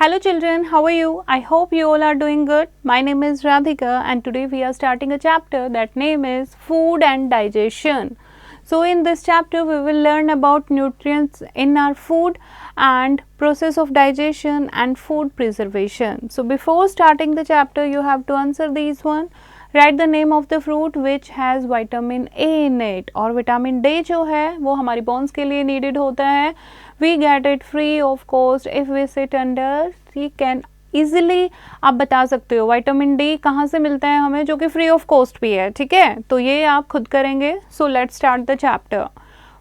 Hello children, how are you? I hope you all are doing good. My name is Radhika and today we are starting a chapter that name is Food and Digestion. So in this chapter we will learn about nutrients in our food and process of digestion and food preservation. So before starting the chapter you have to answer these one. Write the name of the fruit which has vitamin A in it. और vitamin D जो है वो हमारी bones के लिए needed होता है. We get it free of cost if we sit under. You can easily आप बता सकते हो विटामिन डी कहाँ से मिलता है हमें, जो कि फ्री ऑफ कॉस्ट भी है. ठीक है, तो ये आप खुद करेंगे. So let's start the chapter.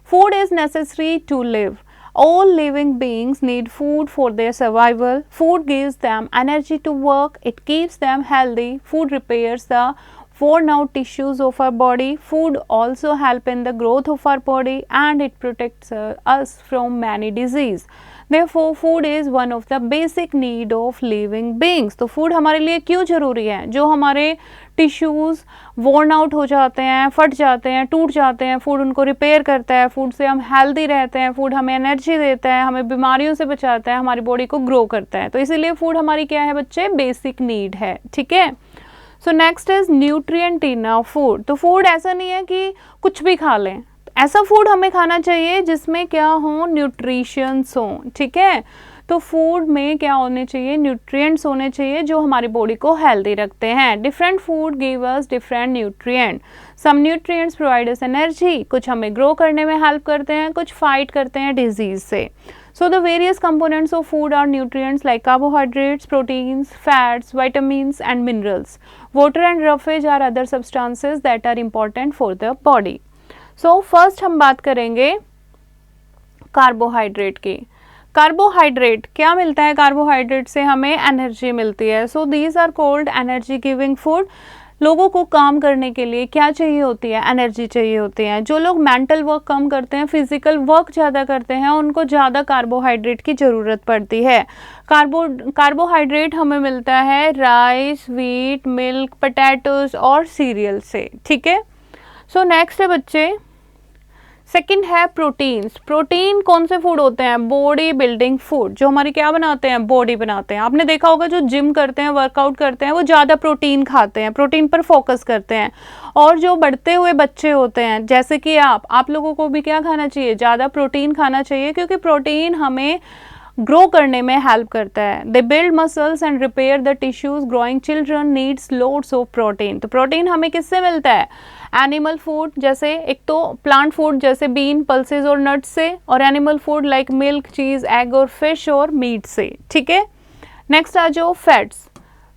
Food is necessary to live. All living beings need food for their survival. Food gives them energy to work. It keeps them healthy. Food repairs the worn out tissues of our body. Food also help in the growth of our body and it protects us from many disease. Therefore, food is one of the basic need of living beings. तो food हमारे लिए क्यों ज़रूरी है? जो हमारे tissues worn out हो जाते हैं, फट जाते हैं, टूट जाते हैं, फूड उनको रिपेयर करता है. फूड से हम हेल्दी रहते हैं. फूड हमें एनर्जी देता है, हमें बीमारियों से बचाता है, हमारी बॉडी को ग्रो करता है. तो इसीलिए फूड हमारी क्या है बच्चे? बेसिक नीड है. ठीक है. So next is nutrient in our food. तो फूड ऐसा नहीं है कि कुछ भी खा लें. ऐसा फूड हमें खाना चाहिए जिसमें क्या हो? न्यूट्रिशंस हो. ठीक है, तो फूड में क्या होने चाहिए? न्यूट्रिएंट्स होने चाहिए जो हमारी बॉडी को हेल्दी रखते हैं. Different food give us different nutrient. Some nutrients provide us energy. कुछ हमें ग्रो करने में हेल्प करते हैं, कुछ फाइट करते हैं डिजीज से. So the various components of food are nutrients like carbohydrates, proteins, fats, vitamins and minerals. Water and roughage are other substances that are important for the body. So first हम बात करेंगे carbohydrate की. Carbohydrate क्या मिलता है? Carbohydrate से हमें energy मिलती है. So these are called energy giving food. लोगों को काम करने के लिए क्या चाहिए होती है? एनर्जी चाहिए होती है. जो लोग मेंटल वर्क कम करते हैं, फिजिकल वर्क ज़्यादा करते हैं, उनको ज़्यादा कार्बोहाइड्रेट की ज़रूरत पड़ती है. कार्बोहाइड्रेट हमें मिलता है राइस, व्हीट, मिल्क, पोटैटोज और सीरियल से. ठीक है. सो नेक्स्ट है बच्चे, सेकंड है प्रोटीन्स. प्रोटीन कौन से फूड होते हैं? Body building food. जो हमारी क्या बनाते हैं? बॉडी बनाते हैं. आपने देखा होगा जो जिम करते हैं, वर्कआउट करते हैं, वो ज़्यादा प्रोटीन खाते हैं, प्रोटीन पर फोकस करते हैं. और जो बढ़ते हुए बच्चे होते हैं जैसे कि आप लोगों को भी क्या खाना चाहिए? ज़्यादा प्रोटीन खाना चाहिए, क्योंकि प्रोटीन हमें ग्रो करने में हेल्प करता है. They build muscles and repair the tissues. Growing children needs loads of protein. तो प्रोटीन हमें किससे मिलता है? एनिमल फूड, जैसे एक तो प्लांट फूड जैसे बीन, पल्सेस और नट्स से, और एनिमल फूड लाइक मिल्क, चीज़, एग और फिश और मीट से. ठीक है. नेक्स्ट आ जाओ फैट्स.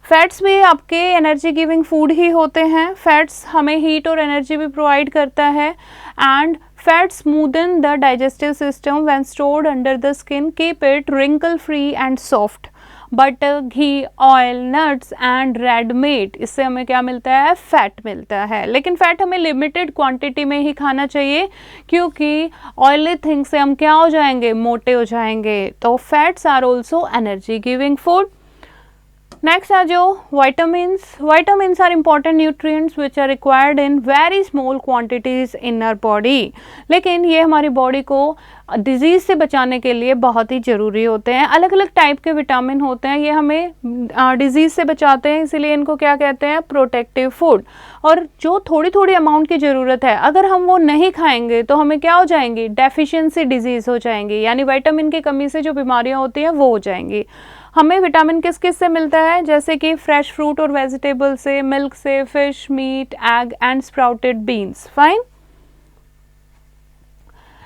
फैट्स भी आपके एनर्जी गिविंग फूड ही होते हैं. फैट्स हमें हीट और एनर्जी भी प्रोवाइड करता है. And fats smoothen the digestive system when stored under the skin, keep it wrinkle free and soft. Butter, ghee, oil, nuts and red meat, इससे हमें क्या मिलता है? फैट मिलता है. लेकिन फैट हमें लिमिटेड क्वांटिटी में ही खाना चाहिए, क्योंकि ऑयली थिंग से हम क्या हो जाएंगे? मोटे हो जाएंगे. तो fats are also energy giving food. Next आ जाओ vitamins. Vitamins are important nutrients which are required in very small quantities in our body. लेकिन ये हमारी बॉडी को डिजीज़ से बचाने के लिए बहुत ही ज़रूरी होते हैं. अलग अलग टाइप के विटामिन होते हैं, ये हमें डिजीज़ से बचाते हैं, इसीलिए इनको क्या कहते हैं? Protective food. और जो थोड़ी थोड़ी अमाउंट की ज़रूरत है, अगर हम वो नहीं खाएंगे तो हमें क्या हो जाएंगी? डेफिशिएंसी डिजीज़ हो जाएंगी, यानी विटामिन की कमी से जो बीमारियाँ होती हैं वो हो जाएंगी. हमें विटामिन किस किस से मिलता है? जैसे कि फ्रेश फ्रूट और वेजिटेबल से, मिल्क से, fish, meat, egg and sprouted beans. Fine.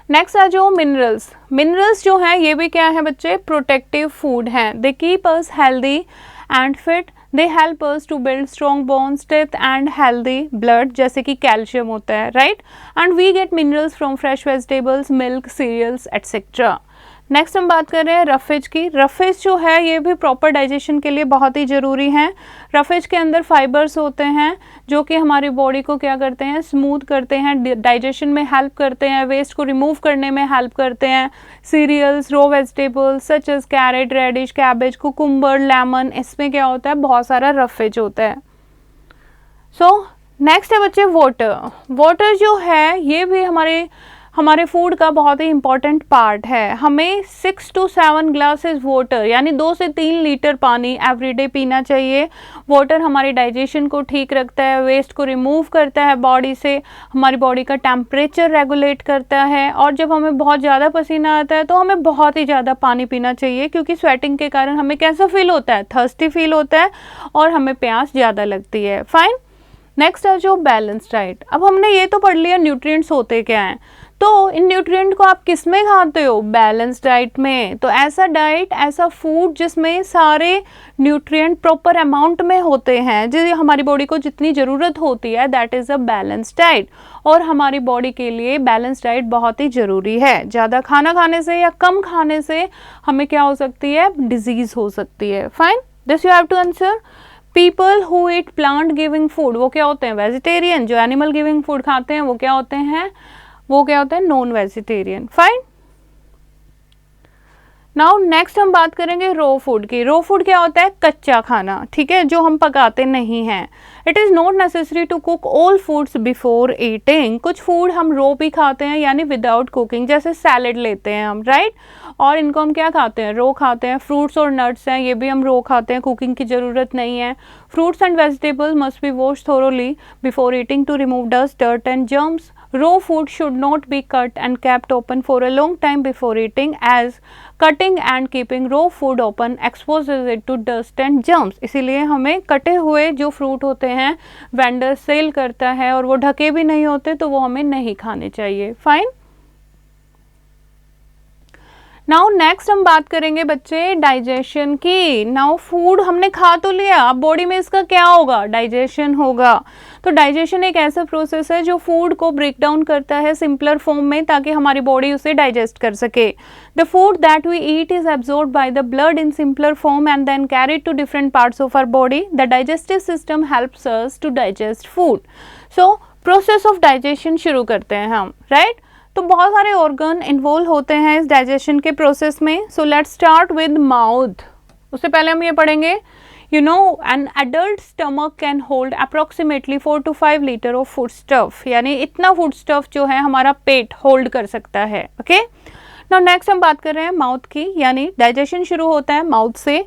Next आ जाओ मिनरल्स. मिनरल्स जो हैं ये भी क्या है बच्चे? प्रोटेक्टिव फूड हैं. They keep us healthy and fit. They help us to build strong bones, teeth and healthy blood, जैसे कि कैल्शियम होता है. Right. And we get minerals from fresh vegetables, milk, cereals etcetera. Next हम बात कर रहे हैं रफेज की. रफेज जो है ये भी प्रॉपर डाइजेशन के लिए बहुत ही ज़रूरी हैं. रफेज के अंदर फाइबर्स होते हैं जो कि हमारी बॉडी को क्या करते हैं? स्मूथ करते हैं, डाइजेशन में हेल्प करते हैं, वेस्ट को रिमूव करने में हेल्प करते हैं. Cereals, raw vegetables such as carrot, radish, cabbage, cucumber, lemon, इसमें क्या होता है? बहुत सारा रफेज होता है. सो नेक्स्ट है बच्चे वाटर. वाटर जो है ये भी हमारे हमारे फूड का बहुत ही इंपॉर्टेंट पार्ट है। हमें 6 to 7 ग्लासेस वाटर यानी 2 से 3 लीटर पानी एवरीडे पीना चाहिए। वाटर हमारे डाइजेशन को ठीक रखता है, वेस्ट को रिमूव करता है बॉडी से, हमारी बॉडी का टेम्परेचर रेगुलेट करता है। और जब हमें बहुत ज़्यादा पसीना आता है तो हमें बहुत ही ज़्यादा पानी पीना चाहिए, क्योंकि स्वेटिंग के कारण हमें कैसा फील होता है, थर्स्टी फील होता है और हमें प्यास ज़्यादा लगती है। फाइन। नेक्स्ट है जो बैलेंस डाइट। अब हमने ये तो पढ़ लिया न्यूट्रिएंट्स होते क्या हैं, तो इन न्यूट्रिएंट को आप किस में खाते हो, बैलेंस डाइट में। तो ऐसा डाइट, ऐसा फूड जिसमें सारे न्यूट्रिएंट प्रॉपर अमाउंट में होते हैं, जो हमारी बॉडी को जितनी ज़रूरत होती है, that is a balance diet. और हमारी बॉडी के लिए बैलेंस डाइट बहुत ही ज़रूरी है। ज़्यादा खाना खाने से या कम खाने से हमें क्या हो सकती है, डिजीज़ हो सकती है। Fine, this you have to answer. People who eat plant giving food, वो क्या होते हैं, वेजिटेरियन। जो एनिमल गिविंग फूड खाते हैं वो क्या होते हैं, non vegetarian. Fine. Now next हम बात करेंगे रो फूड की। रो फूड क्या होता है, कच्चा खाना, ठीक है, जो हम पकाते नहीं हैं। It is not necessary to cook all foods before eating. कुछ फूड हम रो भी खाते हैं यानी विदाउट कुकिंग, जैसे सैलेड लेते हैं हम, राइट, और इनको हम क्या खाते हैं, रो खाते हैं। फ्रूट्स और नट्स हैं, ये भी हम रो खाते हैं, कुकिंग की ज़रूरत नहीं है। Fruits and vegetables must be wash thoroughly before eating to remove dust, dirt and germs. Raw food should not be cut and kept open for a long time before eating, as cutting and keeping raw food open exposes it to dust and germs. इसीलिए हमें कटे हुए जो fruit होते हैं vendor cell करता है और वो ढके भी नहीं होते, तो वो हमें नहीं खाने चाहिए। फाइन। नाउ नेक्स्ट हम बात करेंगे बच्चे डाइजेशन की। नाउ फूड हमने खा तो लिया, अब बॉडी में इसका क्या होगा, डाइजेशन होगा। तो डाइजेशन एक ऐसा प्रोसेस है जो फूड को ब्रेक डाउन करता है सिंपलर फॉर्म में, ताकि हमारी बॉडी उसे डाइजेस्ट कर सके। The food that we eat is absorbed by the blood in simpler form and then carried to different parts of our body. The digestive system helps us to digest food. So process of digestion शुरू करते हैं हम, right. तो बहुत सारे organ involve होते हैं इस डाइजेशन के प्रोसेस में। सो लेट्स स्टार्ट विद माउथ। उससे पहले हम ये पढ़ेंगे, you know, an adult stomach can hold approximately 4 to 5 litre of food stuff, यानी इतना फूड स्टफ जो है हमारा पेट होल्ड कर सकता है। ओके, नाउ नेक्स्ट हम बात कर रहे हैं माउथ की, यानी डाइजेशन शुरू होता है माउथ से।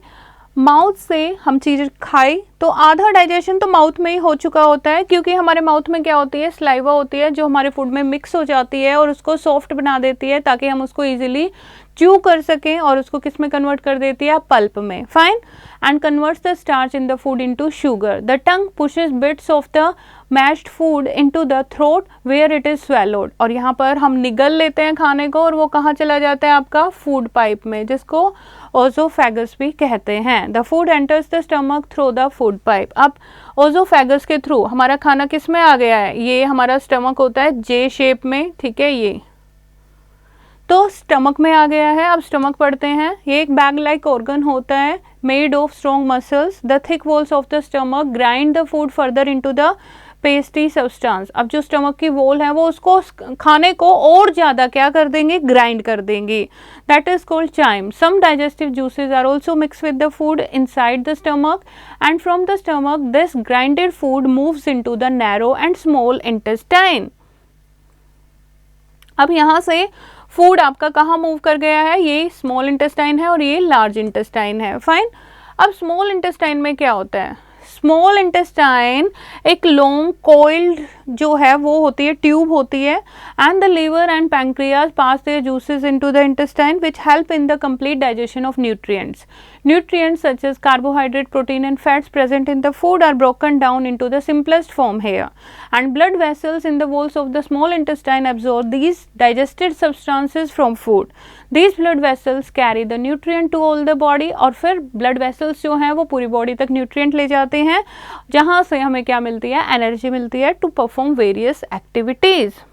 माउथ से हम चीज़ खाई तो आधा डाइजेशन तो माउथ में ही हो चुका होता है, क्योंकि हमारे माउथ में क्या होती है, सलाइवा होती है, जो हमारे फूड में मिक्स हो जाती है और उसको सॉफ्ट बना देती है, ताकि हम उसको इजीली च्यू कर सकें, और उसको किस में कन्वर्ट कर देती है, पल्प में। Fine. And converts the starch in the food into sugar. The tongue pushes bits of the mashed food into the throat where it is swallowed. और यहाँ पर हम निगल लेते हैं खाने को और वो कहाँ चला जाता है, आपका फूड पाइप में, जिसको ओजोफेगस भी कहते हैं। The food enters the stomach through the food pipe. अब ओजोफेगस के थ्रू हमारा खाना किस में आ गया है, ये हमारा स्टमक होता है जे शेप में, ठीक है, ये तो स्टमक में आ गया है। अब स्टमक पढ़ते हैं। ये एक बैग लाइक ऑर्गन होता है made of strong muscles. The thick walls of the stomach grind the food further into the pasty substance. अब जो स्टमक की वॉल है वो उसको खाने को और ज़्यादा क्या कर देंगे, ग्राइंड कर देंगी। That is called chyme. Some digestive juices are also mix with the food inside the stomach and from the stomach this grinded food moves into the narrow and small intestine. अब यहाँ से food आपका कहाँ move कर गया है, ये small intestine है और ये लार्ज इंटेस्टाइन है। फाइन। अब स्मॉल इंटेस्टाइन में क्या होता है, स्मॉल इंटेस्टाइन एक लॉन्ग कोइल्ड जो है वो होती है, ट्यूब होती है, and the liver and pancreas pass their juices into the intestine which help in the complete digestion of nutrients. Nutrients such as carbohydrate, protein and fats present in the food are broken down into the simplest form here, and blood vessels in the walls of the small intestine absorb these digested substances from food. These blood vessels carry the nutrient to all the body, और फिर blood vessels जो हैं वो पूरी body तक nutrient ले जाते हैं, जहाँ से हमें क्या मिलती है, एनर्जी मिलती है to perform various activities.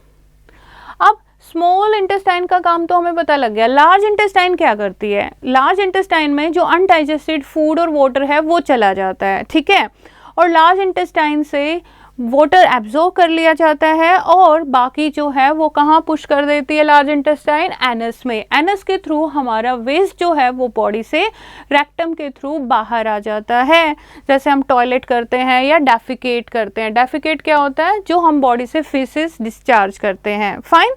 अब स्मॉल इंटेस्टाइन का काम तो हमें पता लग गया। लार्ज इंटेस्टाइन क्या करती है, लार्ज इंटेस्टाइन में जो अनडाइजेस्टेड फूड और वाटर है वो चला जाता है, ठीक है, और लार्ज इंटेस्टाइन से वाटर एब्जॉर्ब कर लिया जाता है और बाकी जो है वो कहाँ पुश कर देती है लार्ज इंटेस्टाइन, एनस में। एनस के थ्रू हमारा वेस्ट जो है वो बॉडी से रेक्टम के थ्रू बाहर आ जाता है। जैसे हम टॉयलेट करते हैं या डेफिकेट करते हैं। डेफिकेट क्या होता है, जो हम बॉडी से फीसेस डिस्चार्ज करते हैं। फाइन।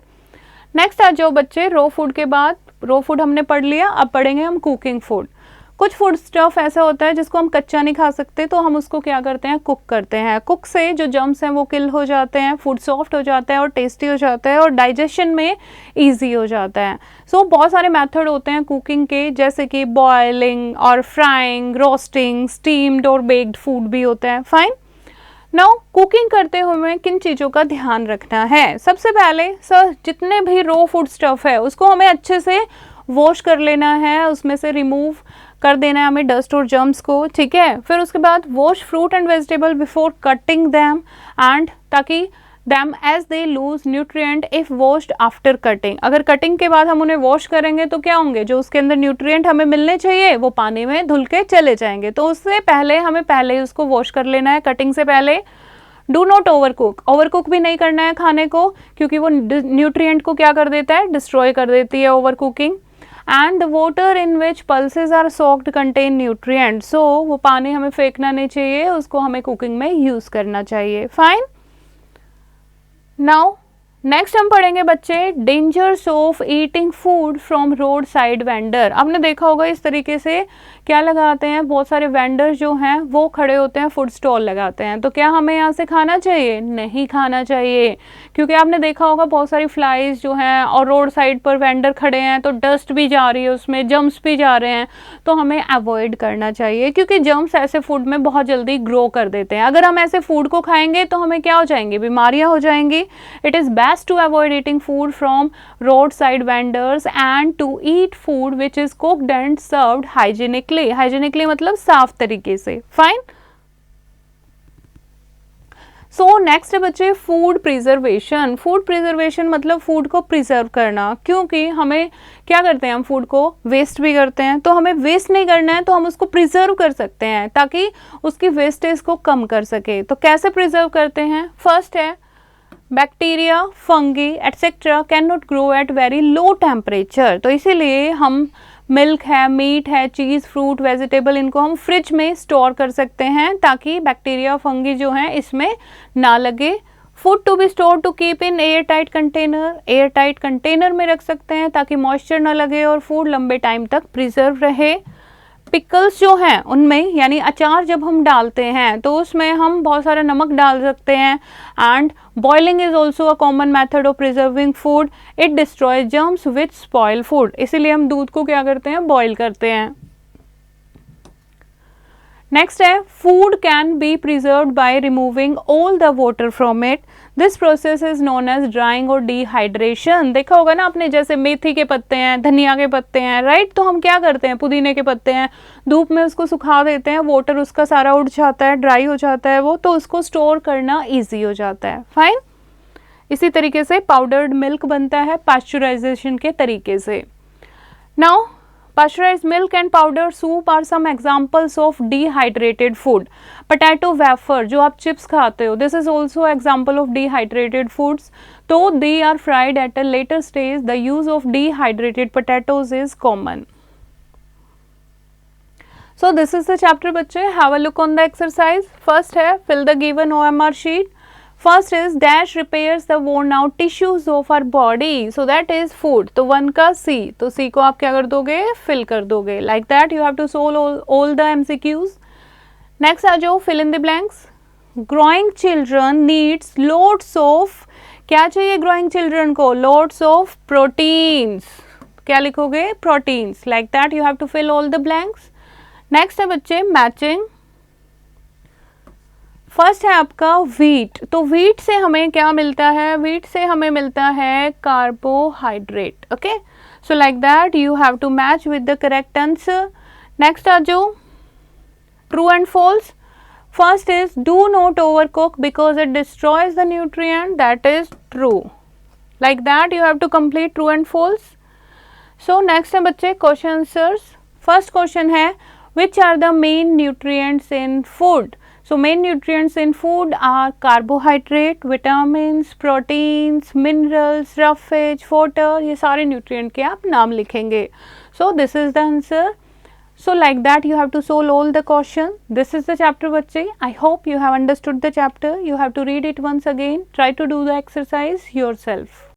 नेक्स्ट आ जाओ बच्चे, रॉ फूड के बाद, रॉ फूड हमने पढ़ लिया, अब पढ़ेंगे हम कुकिंग फूड। कुछ फूड स्टफ ऐसा होता है जिसको हम कच्चा नहीं खा सकते, तो हम उसको क्या करते हैं, कुक करते हैं। कुक से जो जर्म्स हैं वो किल हो जाते हैं, फूड सॉफ्ट हो जाता है और टेस्टी हो जाता है और डाइजेशन में इजी हो जाता है। सो बहुत सारे मेथड होते हैं कुकिंग के, जैसे कि बॉयलिंग और फ्राइंग, रोस्टिंग, स्टीम्ड और बेक्ड फूड भी होता है। फाइन। नाउ कुकिंग करते हुए किन चीज़ों का ध्यान रखना है? सबसे पहले सर, जितने भी रॉ फूड स्टफ है उसको हमें अच्छे से वॉश कर लेना है, उसमें से रिमूव कर देना है हमें डस्ट और जर्म्स को, ठीक है। फिर उसके बाद wash fruit and vegetable before cutting them and ताकि them as they lose nutrient if washed after cutting. अगर कटिंग के बाद हम उन्हें वॉश करेंगे तो क्या होंगे, जो उसके अंदर न्यूट्रिएंट हमें मिलने चाहिए वो पानी में धुल के चले जाएंगे। तो उससे पहले हमें पहले ही उसको वॉश कर लेना है कटिंग से पहले। Do not over cook, over cook भी नहीं करना है खाने को, क्योंकि वो न्यूट्रिएंट को क्या कर देता है, डिस्ट्रॉय कर देती है over cooking. And the water in which pulses are soaked contain nutrient, so वो पानी हमें फेंकना नहीं चाहिए, उसको हमें कुकिंग में यूज करना चाहिए। फाइन। नाउ नेक्स्ट हम पढ़ेंगे बच्चे dangers of eating food from road side vendor. आपने देखा होगा इस तरीके से क्या लगाते हैं, बहुत सारे वेंडर्स जो हैं वो खड़े होते हैं, फूड स्टॉल लगाते हैं। तो क्या हमें यहाँ से खाना चाहिए? नहीं खाना चाहिए, क्योंकि आपने देखा होगा बहुत सारी फ्लाइज जो हैं और रोड साइड पर वेंडर खड़े हैं तो डस्ट भी जा रही है उसमें, जर्म्स भी जा रहे हैं, तो हमें अवॉइड करना चाहिए, क्योंकि जर्म्स ऐसे फूड में बहुत जल्दी ग्रो कर देते हैं। अगर हम ऐसे फूड को खाएंगे तो हमें क्या हो जाएंगी, बीमारियाँ हो जाएंगी। It is best to avoid eating food from road side vendors and to eat food which is cooked and served hygienically. Hygienically मतलब साफ तरीके से। फाइन। सो नेक्स्ट है बच्चे फूड प्रिजर्वेशन। फूड प्रिजर्वेशन मतलब फूड को प्रिजर्व करना, क्योंकि हमें क्या करते हैं, हम फूड को वेस्ट भी करते हैं, तो हमें वेस्ट नहीं करना है, तो हम उसको प्रिजर्व कर सकते हैं ताकि उसकी वेस्टेज को कम कर सके। तो कैसे प्रिजर्व करते हैं? फर्स्ट है bacteria, fungi etcetera can not grow at very low temperature. तो इसीलिए हम मिल्क है, मीट है, चीज़, फ्रूट, वेजिटेबल, इनको हम फ्रिज में स्टोर कर सकते हैं ताकि बैक्टीरिया, फंगी जो हैं इसमें ना लगे। Food to be store to keep in air tight container, air tight container में रख सकते हैं ताकि मॉइस्चर ना लगे और फूड लंबे टाइम तक प्रिजर्व रहे। पिकल्स जो हैं उनमें, यानी अचार जब हम डालते हैं तो उसमें हम बहुत सारा नमक डाल सकते हैं। And boiling is also a common method of preserving food, it destroy germs which spoil food. इसीलिए हम दूध को क्या करते हैं, बॉईल करते हैं। नेक्स्ट है food can be preserved by removing all the water from it, this process is known as drying और डिहाइड्रेशन। देखा होगा ना आपने, जैसे मेथी के पत्ते हैं, धनिया के पत्ते हैं, राइट, तो हम क्या करते हैं, पुदीने के पत्ते हैं, धूप में उसको सुखा देते हैं, वाटर उसका सारा उड़ जाता है, ड्राई हो जाता है वो, तो उसको स्टोर करना ईजी हो जाता है। फाइन। इसी तरीके से पाउडर्ड मिल्क बनता है पास्चुराइजेशन के तरीके से। Now pasteurized milk and powder soup are some examples of dehydrated food. Potato wafer जो आप चिप्स खाते हो, this is also example of dehydrated foods. Though they are fried at a later stage, the use of dehydrated potatoes is common. So this is the chapter बच्चे, have a look on the exercise. First है fill the given OMR sheet. First is dash repairs the worn out tissues of our body, so that is food. तो 1 का C, तो C को आप क्या कर दोगे, फिल कर दोगे। Like that you have to solve all the MCQs. Next आ जाओ fill in the blanks. Growing children needs loads of, क्या चाहिए ग्रोइंग चिल्ड्रन को, लोड्स ऑफ प्रोटीन्स। क्या लिखोगे, proteins. Like that you have to fill all the blanks. Next है बच्चे matching. First है आपका व्हीट, तो व्हीट से हमें क्या मिलता है, व्हीट से हमें मिलता है carbohydrate. Okay, so like that you have to match with the correct answer. Next आ जाओ true and false. First is do not over cook because it destroys the nutrient, that is true. Like that you have to complete true and false. So next है बच्चे question answers. First question है which are the main nutrients in food. So main nutrients in food are carbohydrate, vitamins, proteins, minerals, roughage, water, ये सारे nutrient के आप नाम लिखेंगे। So this is the answer. So like that you have to solve all the question. This is the chapter बच्चे. I hope you have understood the chapter. You have to read it once again. Try to do the exercise yourself.